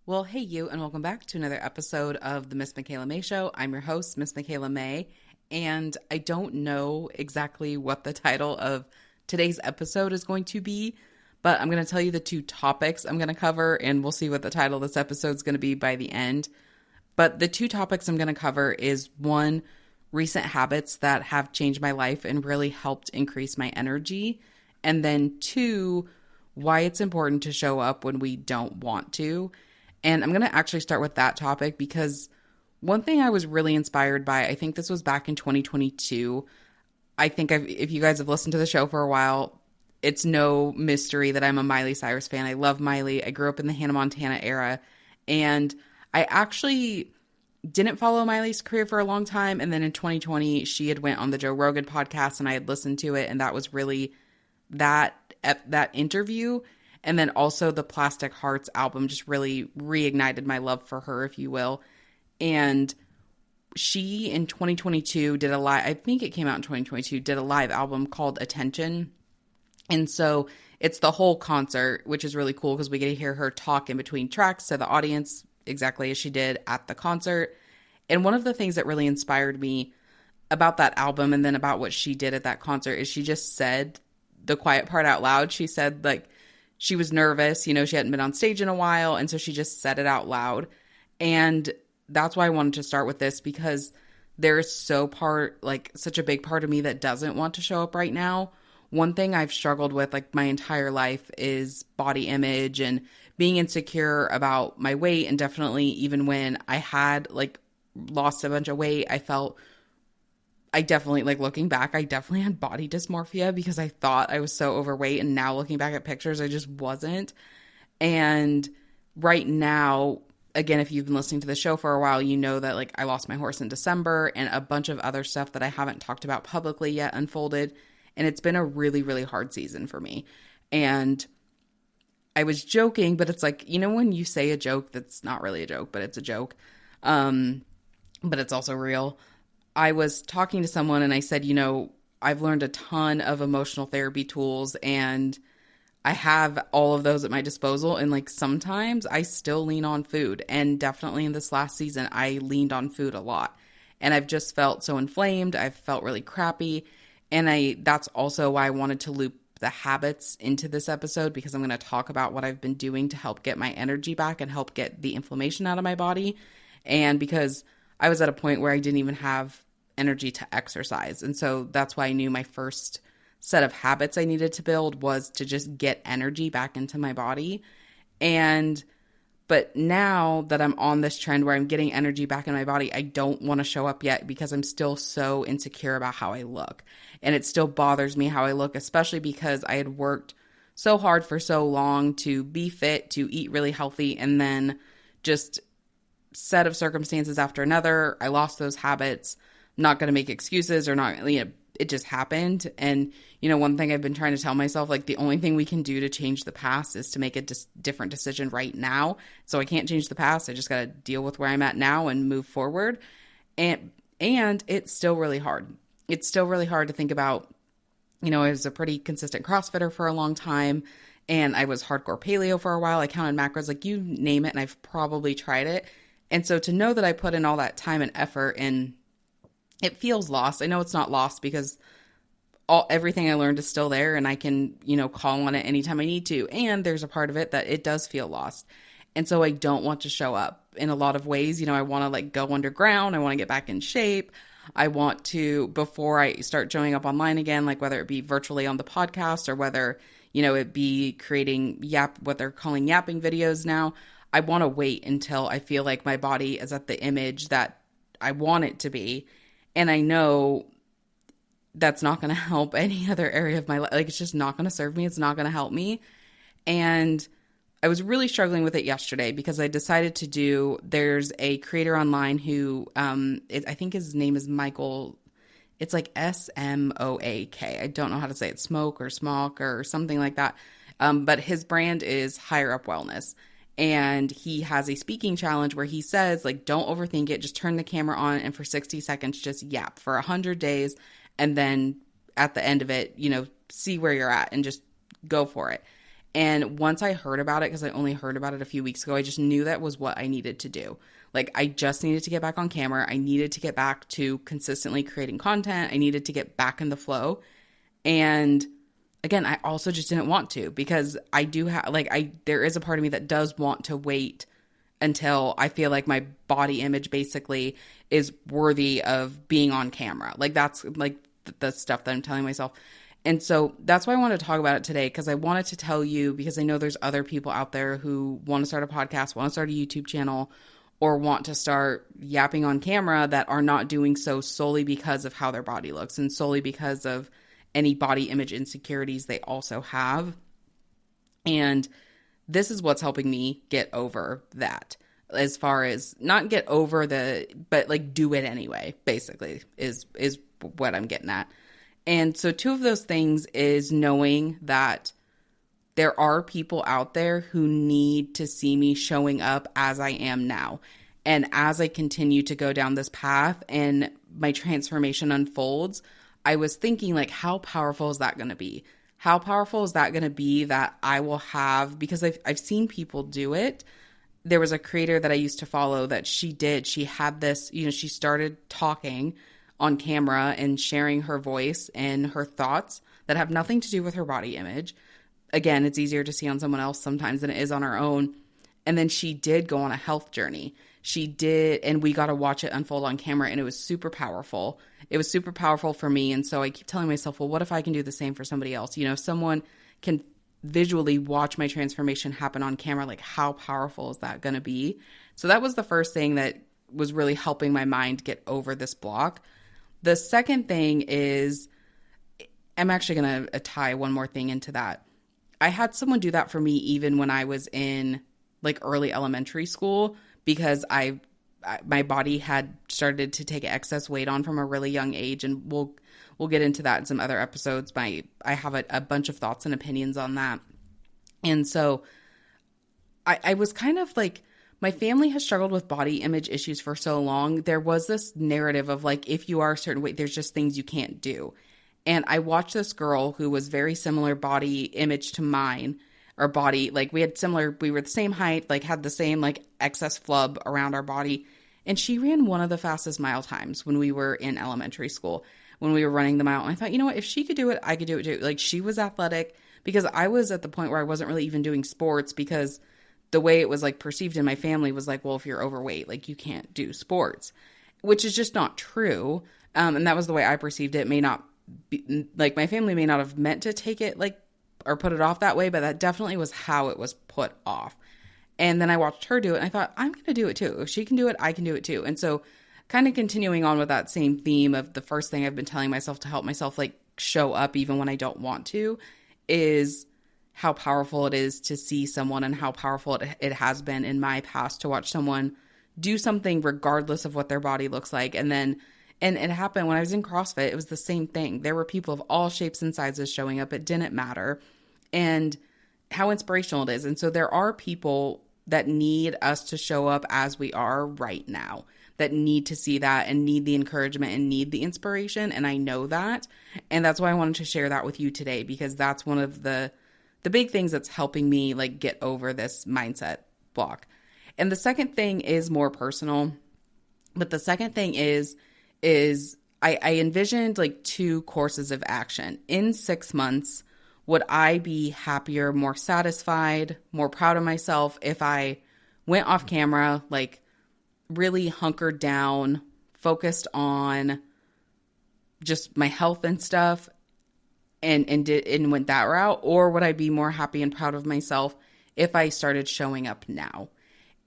Well, hey you, and welcome back to another episode of the Miss Michaela Mae Show. I'm your host, Miss Michaela Mae, and I don't know exactly what the title of today's episode is going to be, but I'm going to tell you the two topics I'm going to cover, and we'll see what the title of this episode is going to be by the end. But the two topics I'm going to cover is one, recent habits that have changed my life and really helped increase my energy, and then two, why it's important to show up when we don't want to. And I'm going to actually start with that topic because one thing I was really inspired by, I think this was back in 2022. I think if you guys have listened to the show for a while, it's no mystery that I'm a Miley Cyrus fan. I love Miley. I grew up in the Hannah Montana era. And I actually didn't follow Miley's career for a long time. And then in 2020, she had went on the Joe Rogan podcast and I had listened to it. And that was really that interview. And then also the Plastic Hearts album just really reignited my love for her, if you will. And she, in 2022, did a live, I think it came out in 2022, did a live album called Attention. And so it's the whole concert, which is really cool because we get to hear her talk in between tracks to the audience, exactly as she did at the concert. And one of the things that really inspired me about that album and then about what she did at that concert is she just said the quiet part out loud. She said, like, she was nervous, she hadn't been on stage in a while, and so she just said it out loud. And that's why I wanted to start with this, because there is such a big part of me that doesn't want to show up right now. One thing I've struggled with my my entire life is body image and being insecure about my weight. And definitely even when I had lost a bunch of weight, looking back, I definitely had body dysmorphia because I thought I was so overweight. And now looking back at pictures, I just wasn't. And right now, again, if you've been listening to the show for a while, you know that I lost my horse in December and a bunch of other stuff that I haven't talked about publicly yet unfolded. And it's been a really, really hard season for me. And I was joking, but it's when you say a joke that's not really a joke, but it's a joke. But it's also real. I was talking to someone and I said, I've learned a ton of emotional therapy tools and I have all of those at my disposal. And sometimes I still lean on food. And definitely in this last season, I leaned on food a lot. And I've just felt so inflamed. I've felt really crappy. And that's also why I wanted to loop the habits into this episode, because I'm going to talk about what I've been doing to help get my energy back and help get the inflammation out of my body. And because I was at a point where I didn't even have energy to exercise. And so that's why I knew my first set of habits I needed to build was to just get energy back into my body. But now that I'm on this trend where I'm getting energy back in my body, I don't want to show up yet because I'm still so insecure about how I look. And it still bothers me how I look, especially because I had worked so hard for so long to be fit, to eat really healthy, and then just set of circumstances after another, I lost those habits. Not going to make excuses or not, it just happened. And, one thing I've been trying to tell myself, the only thing we can do to change the past is to make a different decision right now. So I can't change the past. I just got to deal with where I'm at now and move forward. And it's still really hard. It's still really hard to think about, I was a pretty consistent CrossFitter for a long time and I was hardcore paleo for a while. I counted macros, you name it. And I've probably tried it. And so to know that I put in all that time and effort and it feels lost. I know it's not lost because everything I learned is still there and I can, call on it anytime I need to. And there's a part of it that it does feel lost. And so I don't want to show up in a lot of ways. I want to go underground. I want to get back in shape. I want to, before I start showing up online again, whether it be virtually on the podcast or whether, it be creating what they're calling yapping videos now, I want to wait until I feel like my body is at the image that I want it to be. And I know that's not going to help any other area of my life. It's just not going to serve me. It's not going to help me. And I was really struggling with it yesterday because I decided there's a creator online who, I think his name is Michael. It's Smoak. I don't know how to say it. Smoke or Smock or something like that. But his brand is Higher Up Wellness. And he has a speaking challenge where he says, don't overthink it. Just turn the camera on and for 60 seconds, just yap for 100 days. And then at the end of it, see where you're at and just go for it. And once I heard about it, because I only heard about it a few weeks ago, I just knew that was what I needed to do. Like, I just needed to get back on camera. I needed to get back to consistently creating content. I needed to get back in the flow. And again, I also just didn't want to, because I do have, there is a part of me that does want to wait until I feel like my body image basically is worthy of being on camera. Like, that's like the stuff that I'm telling myself. And so that's why I wanted to talk about it today, because I wanted to tell you, because I know there's other people out there who want to start a podcast, want to start a YouTube channel, or want to start yapping on camera, that are not doing so solely because of how their body looks and solely because of any body image insecurities they also have. And this is what's helping me get over that, as far as not get over but like do it anyway, basically is what I'm getting at. And so 2 of those things is knowing that there are people out there who need to see me showing up as I am now. And as I continue to go down this path and my transformation unfolds, I was thinking, like, how powerful is that going to be? How powerful is that going to be that I will have, because I've seen people do it. There was a creator that I used to follow that she had this, she started talking on camera and sharing her voice and her thoughts that have nothing to do with her body image. Again, it's easier to see on someone else sometimes than it is on our own. And then she did go on a health journey. She did, and we got to watch it unfold on camera, and it was super powerful. It was super powerful for me. And so I keep telling myself, well, what if I can do the same for somebody else? If someone can visually watch my transformation happen on camera, like, how powerful is that going to be? So that was the first thing that was really helping my mind get over this block. The second thing is, I'm actually going to tie one more thing into that. I had someone do that for me even when I was in like early elementary school, because my body had started to take excess weight on from a really young age. And we'll get into that in some other episodes. I have a bunch of thoughts and opinions on that. And so I was kind of like, my family has struggled with body image issues for so long. There was this narrative of like, if you are a certain weight, there's just things you can't do. And I watched this girl who was very similar body image to mine, or body, like we were the same height, like had the same like excess flub around our body. And she ran one of the fastest mile times when we were in elementary school, when we were running the mile. And I thought, if she could do it, I could do it too. Like, she was athletic, because I was at the point where I wasn't really even doing sports, because the way it was like perceived in my family was like, well, if you're overweight, like you can't do sports, which is just not true. And that was the way I perceived it. May not be, like, my family may not have meant to take it like, or put it off that way, but that definitely was how it was put off. And then I watched her do it, and I thought, I'm going to do it too. If she can do it, I can do it too. And so kind of continuing on with that same theme of the first thing I've been telling myself to help myself like show up even when I don't want to, is how powerful it is to see someone, and how powerful it has been in my past to watch someone do something regardless of what their body looks like. And it happened when I was in CrossFit. It was the same thing. There were people of all shapes and sizes showing up. It didn't matter. And how inspirational it is. And so there are people that need us to show up as we are right now, that need to see that and need the encouragement and need the inspiration. And I know that. And that's why I wanted to share that with you today, because that's one of the big things that's helping me like get over this mindset block. And the second thing is more personal. But the second thing is I envisioned like 2 courses of action. In 6 months, would I be happier, more satisfied, more proud of myself if I went off camera, like really hunkered down, focused on just my health and stuff, and went that route? Or would I be more happy and proud of myself if I started showing up now?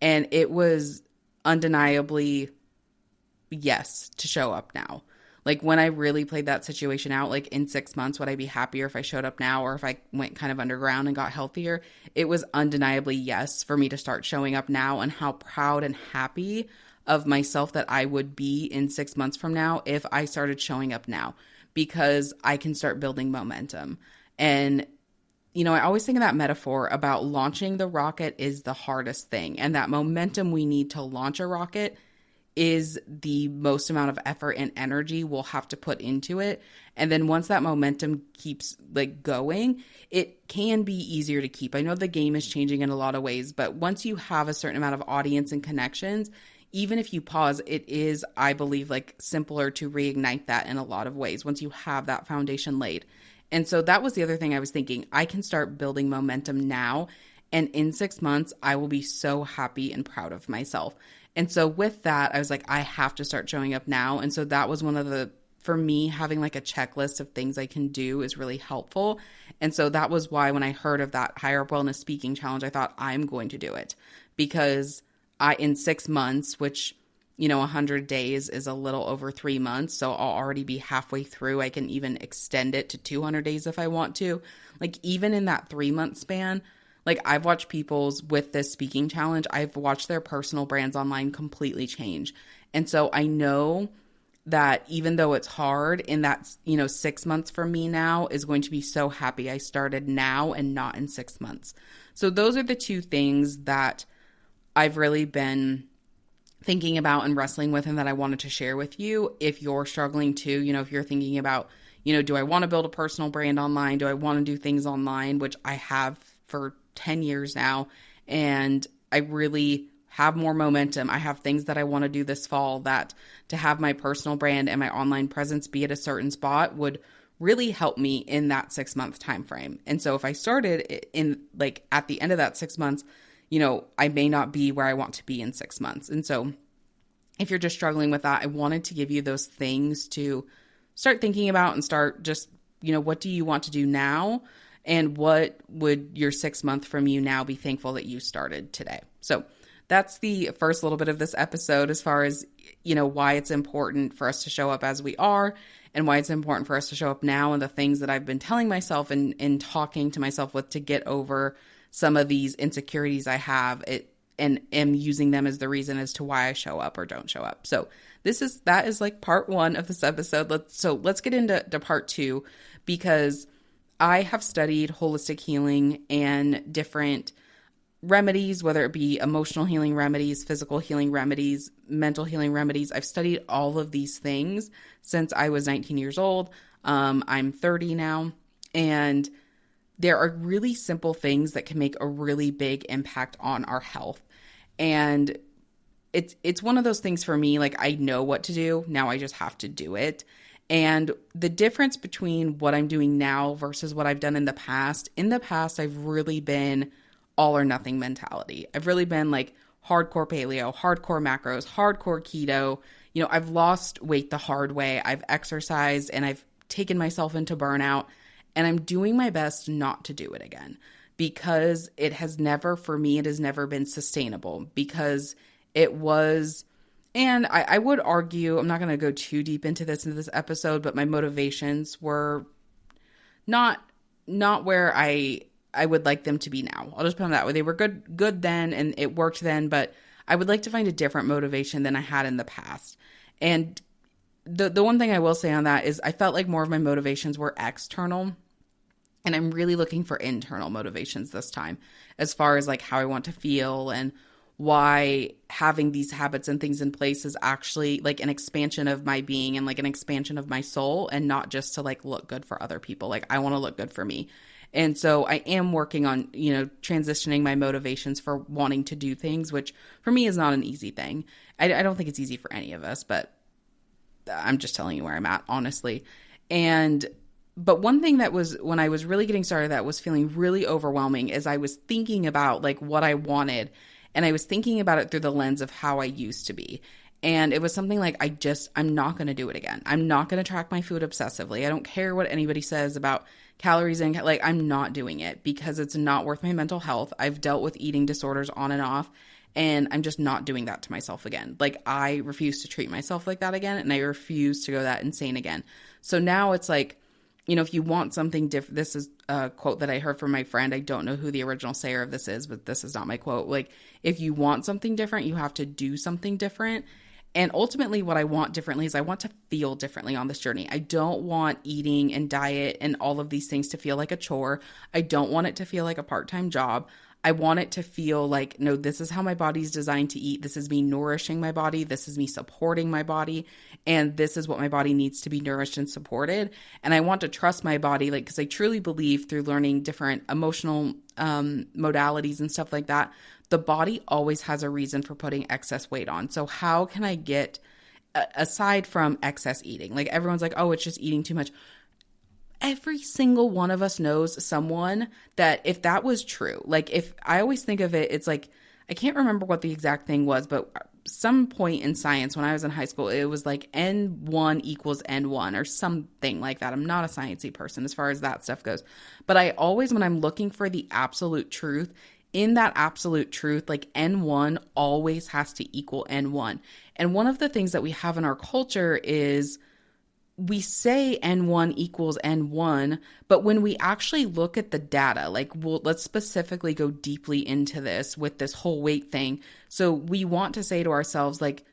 And it was undeniably yes to show up now. Like, when I really played that situation out, like in 6 months, would I be happier if I showed up now, or if I went kind of underground and got healthier? It was undeniably yes for me to start showing up now, and how proud and happy of myself that I would be in 6 months from now if I started showing up now, because I can start building momentum. And, I always think of that metaphor about launching the rocket is the hardest thing, and that momentum we need to launch a rocket is the most amount of effort and energy we'll have to put into it. And then once that momentum keeps like going, it can be easier to keep. I know the game is changing in a lot of ways, but once you have a certain amount of audience and connections, even if you pause, it is, I believe, like simpler to reignite that in a lot of ways once you have that foundation laid. And so that was the other thing I was thinking. I can start building momentum now. And in 6 months, I will be so happy and proud of myself. And so with that, I was like, I have to start showing up now. And so that was one of the, for me, having like a checklist of things I can do is really helpful. And so that was why when I heard of that Higher Up Wellness Speaking Challenge, I thought I'm going to do it because in 6 months, which, 100 days is a little over 3 months. So I'll already be halfway through. I can even extend it to 200 days if I want to. Like even in that 3-month span, like I've watched people's with this speaking challenge, I've watched their personal brands online completely change. And so I know that even though it's hard in that, 6 months for me now is going to be so happy I started now and not in 6 months. So those are the two things that I've really been thinking about and wrestling with and that I wanted to share with you. If you're struggling too, if you're thinking about, do I want to build a personal brand online? Do I want to do things online, which I have for 10 years now, and I really have more momentum. I have things that I want to do this fall that to have my personal brand and my online presence be at a certain spot would really help me in that 6-month time frame. And so if I started in like at the end of that 6 months, I may not be where I want to be in 6 months. And so if you're just struggling with that, I wanted to give you those things to start thinking about and start just, what do you want to do now? And what would your 6 month from you now be thankful that you started today? So that's the first little bit of this episode as far as, why it's important for us to show up as we are and why it's important for us to show up now and the things that I've been telling myself and talking to myself with to get over some of these insecurities I have and am using them as the reason as to why I show up or don't show up. So that is like part 1 of this episode. Let's get into part 2 because I have studied holistic healing and different remedies, whether it be emotional healing remedies, physical healing remedies, mental healing remedies. I've studied all of these things since I was 19 years old. I'm 30 now, and there are really simple things that can make a really big impact on our health. And it's one of those things for me, like I know what to do. Now I just have to do it. And the difference between what I'm doing now versus what I've done in the past, I've really been all or nothing mentality. I've really been like hardcore paleo, hardcore macros, hardcore keto. I've lost weight the hard way. I've exercised and I've taken myself into burnout, and I'm doing my best not to do it again because it has never been sustainable because it was. And I would argue, I'm not going to go too deep into this episode, but my motivations were not where I would like them to be now. I'll just put them that way. They were good then and it worked then, but I would like to find a different motivation than I had in the past. And the one thing I will say on that is I felt like more of my motivations were external, and I'm really looking for internal motivations this time as far as like how I want to feel and why having these habits and things in place is actually like an expansion of my being and like an expansion of my soul, and not just to like look good for other people. Like I want to look good for me. And so I am working on, transitioning my motivations for wanting to do things, which for me is not an easy thing. I don't think it's easy for any of us, but I'm just telling you where I'm at, honestly. But one thing that was, when I was really getting started, that was feeling really overwhelming is I was thinking about like what I wanted. And I was thinking about it through the lens of how I used to be. And it was something like, I'm not going to do it again. I'm not going to track my food obsessively. I don't care what anybody says about calories and like, I'm not doing it because it's not worth my mental health. I've dealt with eating disorders on and off, and I'm just not doing that to myself again. Like I refuse to treat myself like that again. And I refuse to go that insane again. So now it's like, if you want something different, this is a quote that I heard from my friend. I don't know who the original sayer of this is, but this is not my quote. Like, if you want something different, you have to do something different. And ultimately what I want differently is I want to feel differently on this journey. I don't want eating and diet and all of these things to feel like a chore. I don't want it to feel like a part-time job. I want it to feel like, no, this is how my body's designed to eat. This is me nourishing my body. This is me supporting my body. And this is what my body needs to be nourished and supported. And I want to trust my body, like, because I truly believe through learning different emotional modalities and stuff like that, the body always has a reason for putting excess weight on. So how can I get, aside from excess eating, like everyone's like, oh, it's just eating too much. Every single one of us knows someone that if that was true, like if I always think of it, it's like, I can't remember what the exact thing was, but some point in science when I was in high school, it was like N1 equals N1 or something like that. I'm not a sciencey person as far as that stuff goes. But I always, when I'm looking for the absolute truth, in that absolute truth, like N1 always has to equal N1. And one of the things that we have in our culture is we say N1 equals N1, but when we actually look at the data, like let's specifically go deeply into this with this whole weight thing. So we want to say to ourselves, like,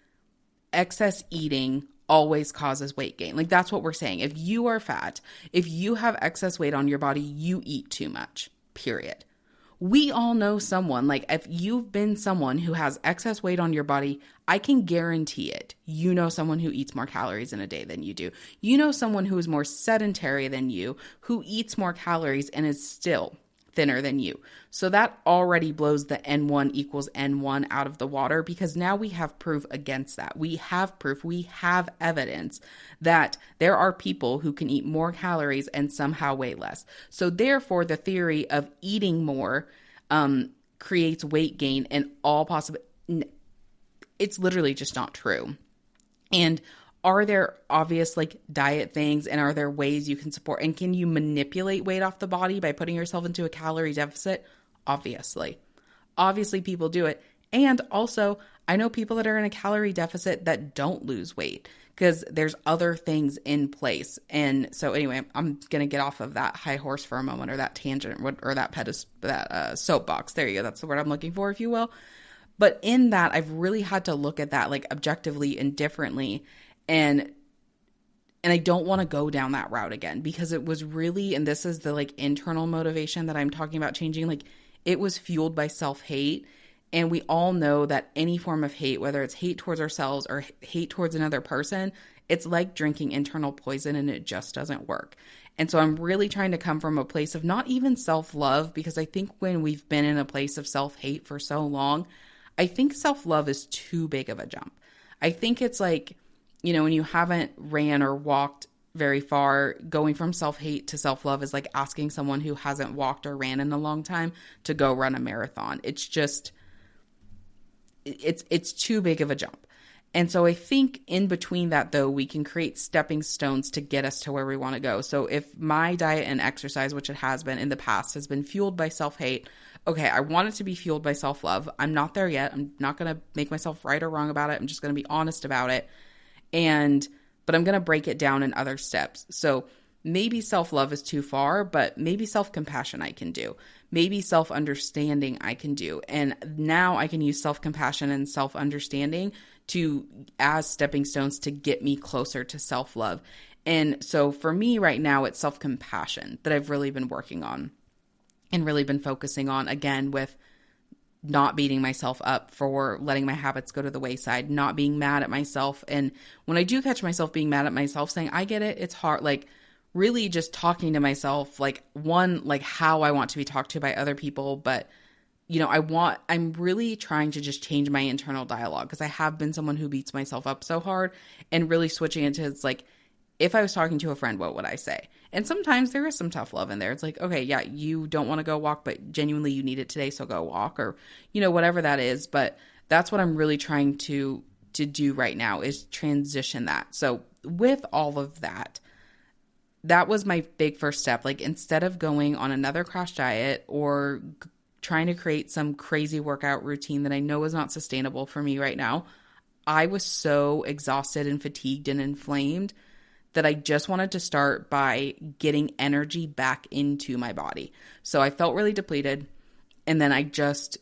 excess eating always causes weight gain. Like that's what we're saying. If you are fat, if you have excess weight on your body, you eat too much, period. We all know someone, like if you've been someone who has excess weight on your body, I can guarantee it. You know someone who eats more calories in a day than you do. You know someone who is more sedentary than you, who eats more calories and is still thinner than you. So that already blows the N1 equals N1 out of the water, because now we have proof against that. We have proof, we have evidence that there are people who can eat more calories and somehow weigh less. So therefore, the theory of eating more creates weight gain and all possible. It's literally just not true. And are there obvious like diet things, and are there ways you can support, and can you manipulate weight off the body by putting yourself into a calorie deficit? Obviously people do it. And also I know people that are in a calorie deficit that don't lose weight because there's other things in place. And so anyway, I'm going to get off of that high horse for a moment, or that tangent, or that soapbox. There you go. That's the word I'm looking for, if you will. But in that, I've really had to look at that like objectively and differently. And I don't want to go down that route again, because it was really, and this is the like internal motivation that I'm talking about changing, like it was fueled by self-hate. And we all know that any form of hate, whether it's hate towards ourselves or hate towards another person, it's like drinking internal poison, and it just doesn't work. And so I'm really trying to come from a place of not even self-love, because I think when we've been in a place of self-hate for so long, I think self-love is too big of a jump. I think it's like, you know, when you haven't ran or walked very far, going from self-hate to self-love is like asking someone who hasn't walked or ran in a long time to go run a marathon. It's just, it's too big of a jump. And so I think in between that, though, we can create stepping stones to get us to where we want to go. So if my diet and exercise, which it has been in the past, has been fueled by self-hate, okay, I want it to be fueled by self-love. I'm not there yet. I'm not going to make myself right or wrong about it. I'm just going to be honest about it. But I'm going to break it down in other steps. So maybe self-love is too far, but maybe self-compassion I can do. Maybe self-understanding I can do. And now I can use self-compassion and self-understanding as stepping stones to get me closer to self-love. And so for me right now, it's self-compassion that I've really been working on and really been focusing on, again, with not beating myself up for letting my habits go to the wayside, not being mad at myself. And when I do catch myself being mad at myself, saying, I get it, it's hard, like really just talking to myself, like one, like how I want to be talked to by other people. But, you know, I'm really trying to just change my internal dialogue, because I have been someone who beats myself up so hard, and really switching into, it's like, if I was talking to a friend, what would I say? And sometimes there is some tough love in there. It's like, okay, yeah, you don't want to go walk, but genuinely you need it today, so go walk, or, you know, whatever that is. But that's what I'm really trying to do right now, is transition that. So with all of that, that was my big first step. Like, instead of going on another crash diet or trying to create some crazy workout routine that I know is not sustainable for me right now, I was so exhausted and fatigued and inflamed that I just wanted to start by getting energy back into my body. So I felt really depleted. And then I just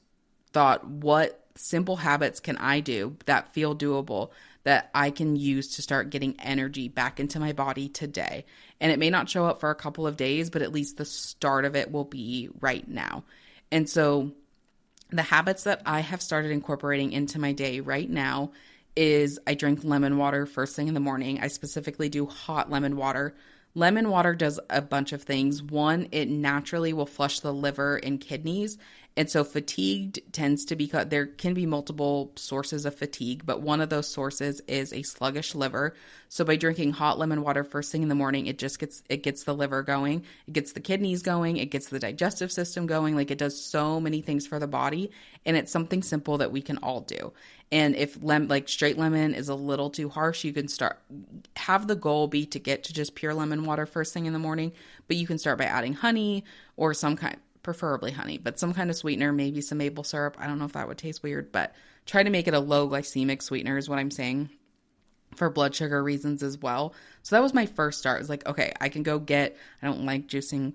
thought, what simple habits can I do that feel doable, that I can use to start getting energy back into my body today. And it may not show up for a couple of days, but at least the start of it will be right now. And so the habits that I have started incorporating into my day right now is I drink lemon water first thing in the morning. I specifically do hot lemon water. Lemon water does a bunch of things. One, it naturally will flush the liver and kidneys. And so fatigued tends to be, there can be multiple sources of fatigue, but one of those sources is a sluggish liver. So by drinking hot lemon water first thing in the morning, it gets the liver going, it gets the kidneys going, it gets the digestive system going. Like, it does so many things for the body, and it's something simple that we can all do. And if straight lemon is a little too harsh, you can have the goal be to get to just pure lemon water first thing in the morning, but you can start by adding honey or preferably honey, but some kind of sweetener, maybe some maple syrup. I don't know if that would taste weird, but try to make it a low glycemic sweetener is what I'm saying, for blood sugar reasons as well. So that was my first start. It's like, okay, I don't like juicing.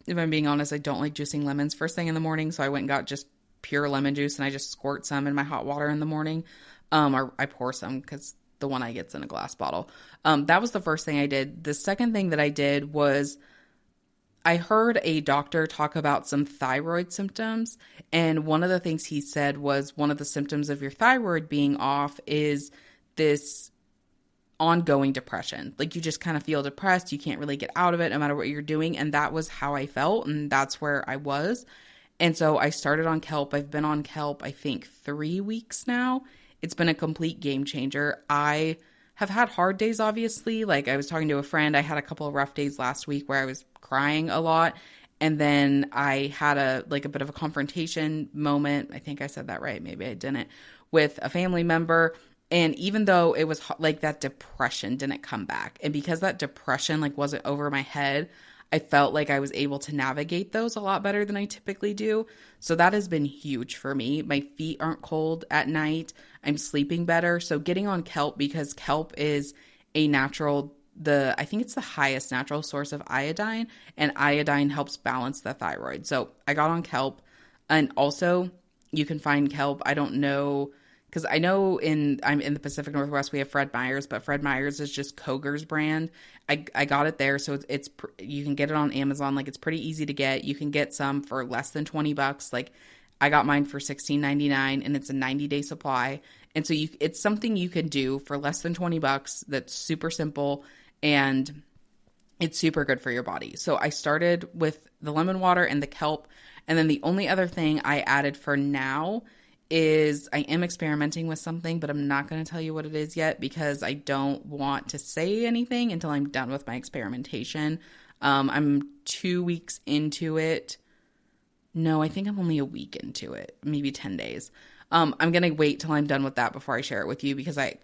If I'm being honest, I don't like juicing lemons first thing in the morning. So I went and got just pure lemon juice, and I just squirt some in my hot water in the morning. Or I pour some, because the one I get's in a glass bottle. That was the first thing I did. The second thing that I did was I heard a doctor talk about some thyroid symptoms, and one of the things he said was one of the symptoms of your thyroid being off is this ongoing depression. Like, you just kind of feel depressed. You can't really get out of it no matter what you're doing. And that was how I felt, and that's where I was. And so I started on kelp. I've been on kelp, I think 3 weeks now. It's been a complete game changer. I have had hard days, obviously. Like, I was talking to a friend. I had a couple of rough days last week where I was crying a lot. And then I had a bit of a confrontation moment. I think I said that right. Maybe I didn't, with a family member. And even though it was like, that depression didn't come back. And because that depression wasn't over my head, I felt like I was able to navigate those a lot better than I typically do. So that has been huge for me. My feet aren't cold at night. I'm sleeping better. So getting on kelp, because kelp is a natural, I think it's the highest natural source of iodine, and iodine helps balance the thyroid. So I got on kelp, and also you can find kelp. I don't know, because I'm in the Pacific Northwest, we have Fred Meyer's, but Fred Meyer's is just Koger's brand. I got it there. So it's you can get it on Amazon. It's pretty easy to get. You can get some for less than $20. I got mine for $16.99, and it's a 90-day supply. And so it's something you can do for less than $20. That's super simple, and it's super good for your body. So I started with the lemon water and the kelp. And then the only other thing I added for now is I am experimenting with something, but I'm not going to tell you what it is yet, because I don't want to say anything until I'm done with my experimentation. I'm 2 weeks into it. No, I think I'm only a week into it, maybe 10 days. I'm going to wait till I'm done with that before I share it with you, because I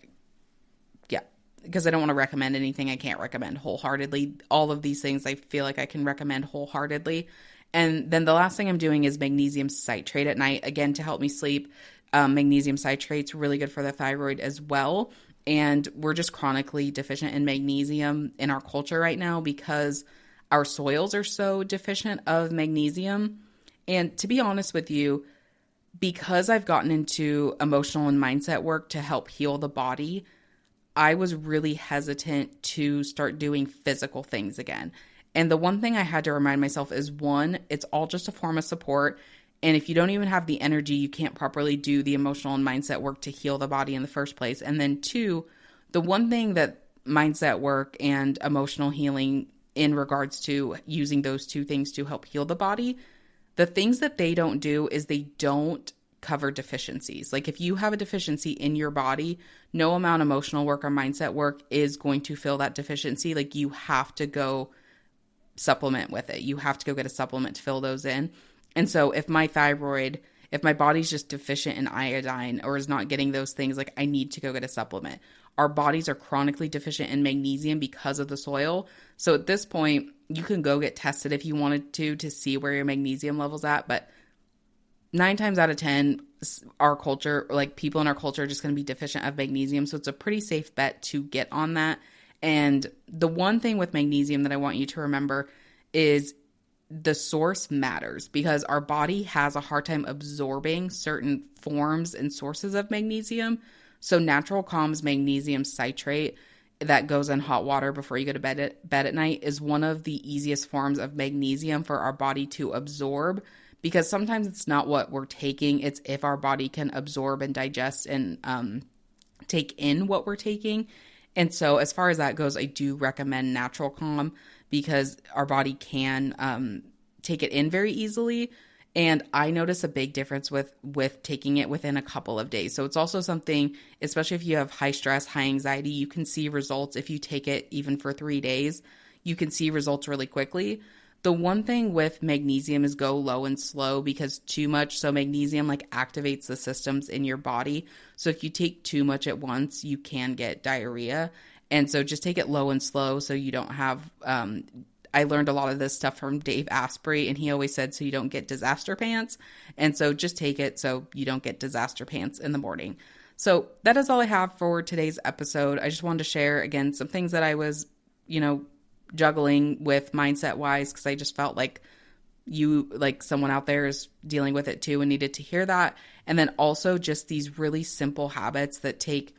don't want to recommend anything I can't recommend wholeheartedly. All of these things I feel like I can recommend wholeheartedly. And then the last thing I'm doing is magnesium citrate at night, again, to help me sleep. Magnesium citrate's really good for the thyroid as well. And we're just chronically deficient in magnesium in our culture right now, because our soils are so deficient of magnesium. And to be honest with you, because I've gotten into emotional and mindset work to help heal the body, I was really hesitant to start doing physical things again. And the one thing I had to remind myself is, one, it's all just a form of support. And if you don't even have the energy, you can't properly do the emotional and mindset work to heal the body in the first place. And then two, the one thing that mindset work and emotional healing, in regards to using those two things to help heal the body, the things that they don't do is they don't cover deficiencies. If you have a deficiency in your body, no amount of emotional work or mindset work is going to fill that deficiency. You have to go supplement with it. You have to go get a supplement to fill those in. And so if my body's just deficient in iodine or is not getting those things, I need to go get a supplement. Our bodies are chronically deficient in magnesium because of the soil. So at this point, you can go get tested if you wanted to see where your magnesium level's at. But 9 times out of 10, our culture, people in our culture, are just going to be deficient of magnesium. So it's a pretty safe bet to get on that. And the one thing with magnesium that I want you to remember is the source matters, because our body has a hard time absorbing certain forms and sources of magnesium. So Natural Calm's magnesium citrate that goes in hot water before you go to bed at night is one of the easiest forms of magnesium for our body to absorb, because sometimes it's not what we're taking, it's if our body can absorb and digest and take in what we're taking. And so as far as that goes, I do recommend Natural Calm because our body can take it in very easily. And I notice a big difference with taking it within a couple of days. So it's also something, especially if you have high stress, high anxiety, you can see results. If you take it even for 3 days, you can see results really quickly. The one thing with magnesium is go low and slow, because too much, so magnesium like activates the systems in your body. So if you take too much at once, you can get diarrhea. And so just take it low and slow so you don't have, I learned a lot of this stuff from Dave Asprey, and he always said, so you don't get disaster pants. And so just take it so you don't get disaster pants in the morning. So that is all I have for today's episode. I just wanted to share, again, some things that I was, juggling with mindset wise, because I just felt like someone out there is dealing with it too and needed to hear that. And then also just these really simple habits that take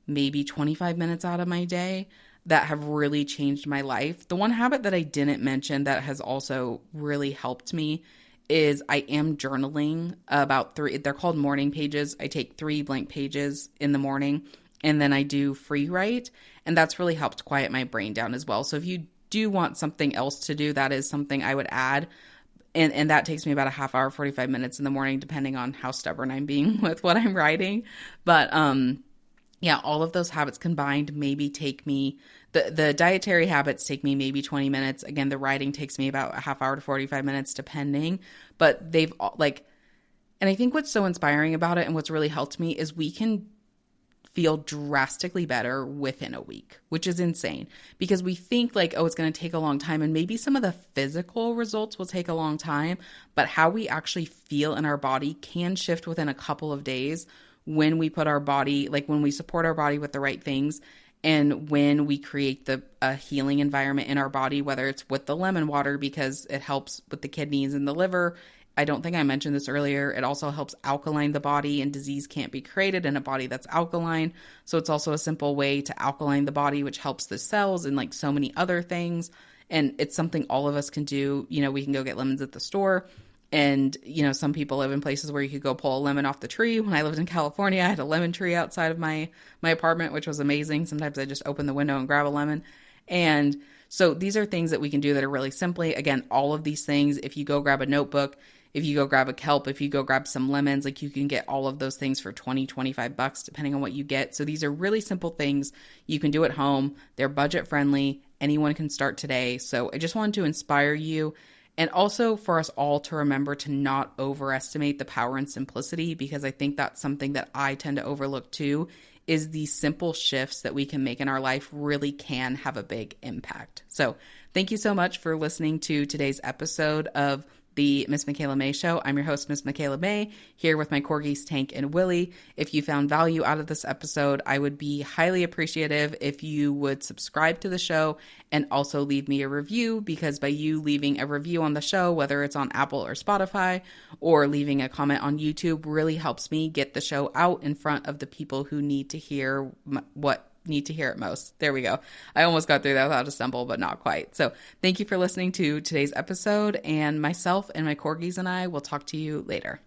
maybe 25 minutes out of my day that have really changed my life. The one habit that I didn't mention that has also really helped me is I am journaling about 3, they're called morning pages. I take 3 blank pages in the morning, and then I do free write, and that's really helped quiet my brain down as well. So if you do want something else to do, that is something I would add. And that takes me about a half hour, 45 minutes in the morning, depending on how stubborn I'm being with what I'm writing. But yeah, all of those habits combined maybe take me, the dietary habits take me maybe 20 minutes. Again, the writing takes me about a half hour to 45 minutes, depending. But they've and I think what's so inspiring about it and what's really helped me is we can feel drastically better within a week, which is insane, because we think it's going to take a long time, and maybe some of the physical results will take a long time, but how we actually feel in our body can shift within a couple of days when we put our body, when we support our body with the right things, and when we create a healing environment in our body, whether it's with the lemon water because it helps with the kidneys and the liver. I don't think I mentioned this earlier. It also helps alkaline the body, and disease can't be created in a body that's alkaline. So it's also a simple way to alkaline the body, which helps the cells and so many other things. And it's something all of us can do. We can go get lemons at the store. And, some people live in places where you could go pull a lemon off the tree. When I lived in California, I had a lemon tree outside of my apartment, which was amazing. Sometimes I just open the window and grab a lemon. And so these are things that we can do that are really simply, again, all of these things, if you go grab a notebook, if you go grab a kelp, if you go grab some lemons, you can get all of those things for $20, $25, depending on what you get. So these are really simple things you can do at home. They're budget friendly. Anyone can start today. So I just wanted to inspire you, and also for us all to remember to not overestimate the power and simplicity, because I think that's something that I tend to overlook too, is these simple shifts that we can make in our life really can have a big impact. So thank you so much for listening to today's episode of the Miss Michaela Mae Show. I'm your host, Miss Michaela Mae, here with my corgis, Tank and Willie. If you found value out of this episode, I would be highly appreciative if you would subscribe to the show and also leave me a review, because by you leaving a review on the show, whether it's on Apple or Spotify, or leaving a comment on YouTube, really helps me get the show out in front of the people who need to hear need to hear it most. There we go. I almost got through that without a stumble, but not quite. So thank you for listening to today's episode, and myself and my corgis and I will talk to you later.